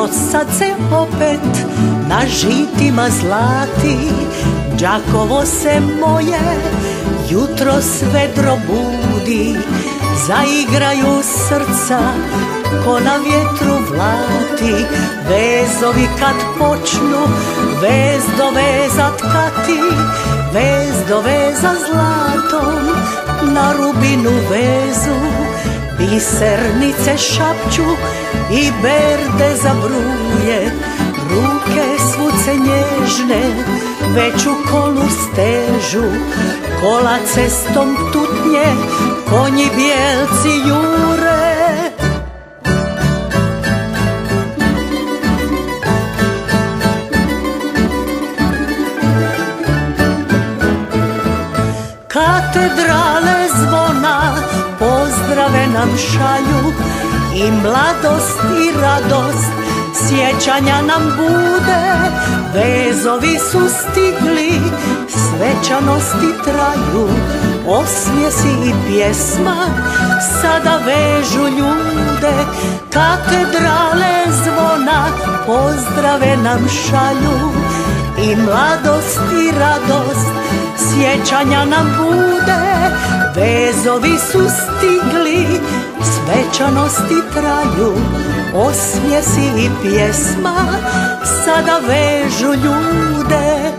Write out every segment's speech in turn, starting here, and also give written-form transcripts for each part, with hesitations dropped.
jutro sad se opet na žitima zlati. Đakovo se moje jutro svedro budi, zaigraju srca ko na vjetru vlati. Vezovi kad počnu vez do veza tkati, vez do veza zlatom na rubinu vezu. Bisernice šapću i berde zabruje, ruke svuce nježne već u kolu stežu. Kola cestom tutnje, konji bijelci jure. Katedrale zvona pozdrave nam šalju, i mladost i radost sjećanja nam bude. Vezovi su stigli, svečanosti traju, osmijesi i pjesma sada vežu ljude. Katedrale zvona pozdrave nam šalju, i mladost i radost sjećanja nam bude. Vezovi su stigli, svečanosti traju, osmijesi i pjesma sada vežu ljude.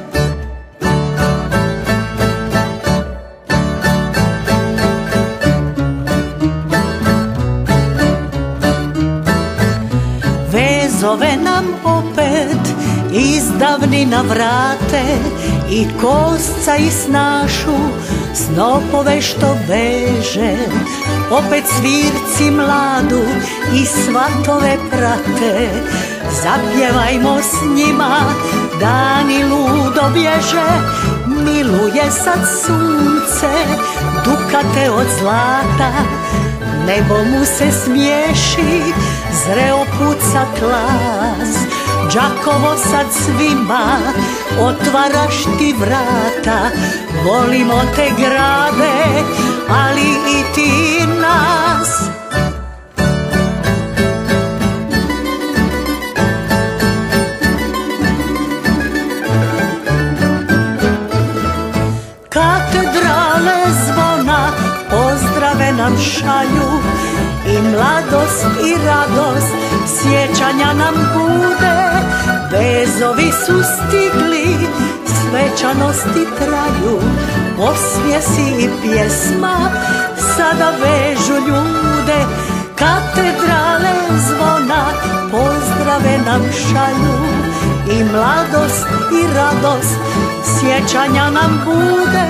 Vezove nam opet iz davnina vrate, i kosca i snašu snopove što veže. Opet svirci mladu i svatove prate, zapjevajmo s njima, dani ludo bježe. Miluje sad sunce dukate od zlata, nebo mu se smiješi, zreo puca glas. Đakovo sad svima otvaraš ti vrata, volimo te grade, ali i ti nas. Katedrale zvona pozdrave nam šalju, i mladost i radost sjećanja nam bude. Vezovi su stigli, svečanosti traju, osmijesi i pjesma sada vežu ljude. Katedrale zvona pozdrave nam šalju, i mladost i radost sjećanja nam bude.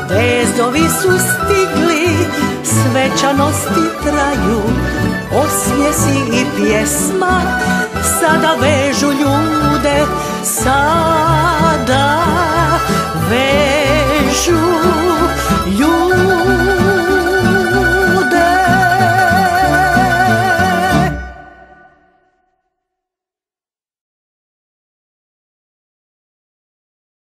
Vezovi su stigli, svečanosti traju, osmijesi i pjesma sada vežu ljude, sada vežu